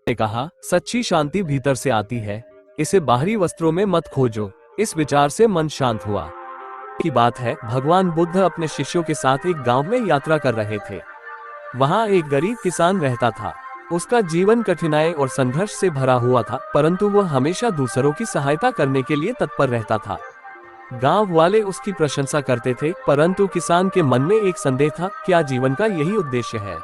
ने कहा, सच्ची शांति भीतर से आती है, इसे बाहरी वस्त्रों में मत खोजो। इस विचार से मन शांत हुआ। की बात है, भगवान बुद्ध अपने शिष्यों के साथ एक गांव में यात्रा कर रहे थे। वहां एक गरीब किसान रहता था। उसका जीवन कठिनाई और संघर्ष से भरा हुआ था, परंतु वह हमेशा दूसरों की सहायता करने के लिए तत्पर रहता था। गांव वाले उसकी प्रशंसा करते थे, परंतु किसान के मन में एक संदेह था, क्या जीवन का यही उद्देश्य है?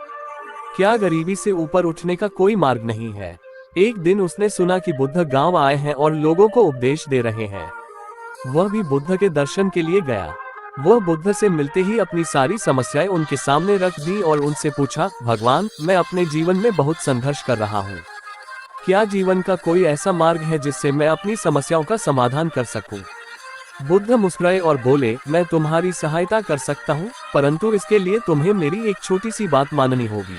क्या गरीबी से ऊपर उठने का कोई मार्ग नहीं है? एक दिन उसने सुना कि बुद्ध गांव आए हैं और लोगों को उपदेश दे रहे हैं। वह भी बुद्ध के दर्शन के लिए गया। वह बुद्ध से मिलते ही अपनी सारी समस्याएं उनके सामने रख दी और उनसे पूछा, भगवान, मैं अपने जीवन में बहुत संघर्ष कर रहा हूँ। क्या जीवन का कोई ऐसा मार्ग है जिससे मैं अपनी समस्याओं का समाधान कर सकूं? बुद्ध मुस्कुराए और बोले, मैं तुम्हारी सहायता कर सकता हूँ, परंतु इसके लिए तुम्हें मेरी एक छोटी सी बात माननी होगी।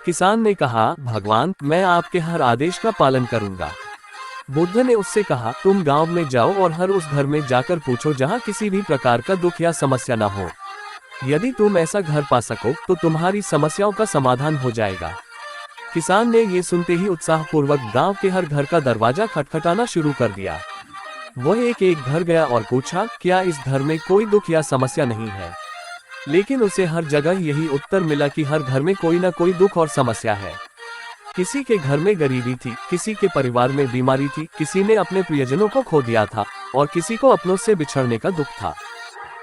किसान ने कहा, भगवान, मैं आपके हर आदेश का पालन करूंगा। बुद्ध ने उससे कहा, तुम गांव में जाओ और हर उस घर में जाकर पूछो जहां किसी भी प्रकार का दुख या समस्या न हो। यदि तुम ऐसा घर पा सको तो तुम्हारी समस्याओं का समाधान हो जाएगा। किसान ने ये सुनते ही उत्साहपूर्वक गांव के हर घर का दरवाजा खटखटाना शुरू कर दिया। वह एक एक घर गया और पूछा, क्या इस घर में कोई दुख या समस्या नहीं है? लेकिन उसे हर जगह यही उत्तर मिला कि हर घर में कोई न कोई दुख और समस्या है। किसी के घर में गरीबी थी, किसी के परिवार में बीमारी थी, किसी ने अपने प्रियजनों को खो दिया था और किसी को अपनों से बिछड़ने का दुख था।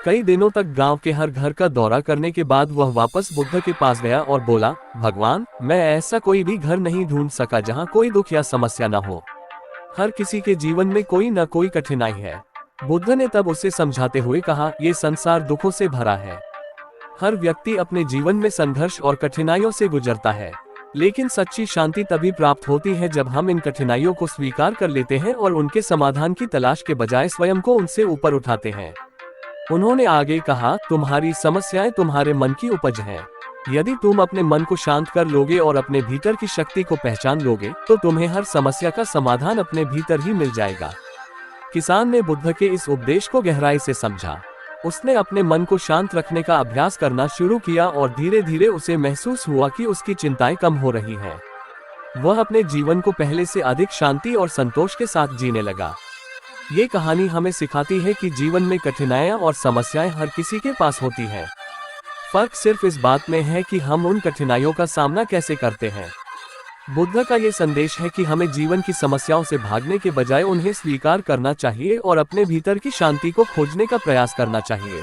कई दिनों तक गांव के हर घर का दौरा करने के बाद वह वापस बुद्ध के पास गया और बोला, भगवान, मैं ऐसा कोई भी घर नहीं ढूंढ सका जहां कोई दुख या समस्या न हो। हर किसी के जीवन में कोई न कोई कठिनाई है। बुद्ध ने तब उसे समझाते हुए कहा, ये संसार दुखों से भरा है। हर व्यक्ति अपने जीवन में संघर्ष और कठिनाइयों से गुजरता है, लेकिन सच्ची शांति तभी प्राप्त होती है जब हम इन कठिनाइयों को स्वीकार कर लेते हैं और उनके समाधान की तलाश के बजाय स्वयं को उनसे ऊपर उठाते हैं। उन्होंने आगे कहा, तुम्हारी समस्याएं तुम्हारे मन की उपज हैं। यदि तुम अपने मन को शांत कर लोगे और अपने भीतर की शक्ति को पहचान लोगे, तो तुम्हें हर समस्या का समाधान अपने भीतर ही मिल जाएगा। किसान ने बुद्ध के इस उपदेश को गहराई से समझा। उसने अपने मन को शांत रखने का अभ्यास करना शुरू किया और धीरे धीरे उसे महसूस हुआ कि उसकी चिंताएं कम हो रही हैं। वह अपने जीवन को पहले से अधिक शांति और संतोष के साथ जीने लगा। ये कहानी हमें सिखाती है कि जीवन में कठिनाइयां और समस्याएं हर किसी के पास होती हैं। फर्क सिर्फ इस बात में है कि हम उन कठिनाइयों का सामना कैसे करते हैं। बुद्ध का ये संदेश है कि हमें जीवन की समस्याओं से भागने के बजाय उन्हें स्वीकार करना चाहिए और अपने भीतर की शांति को खोजने का प्रयास करना चाहिए।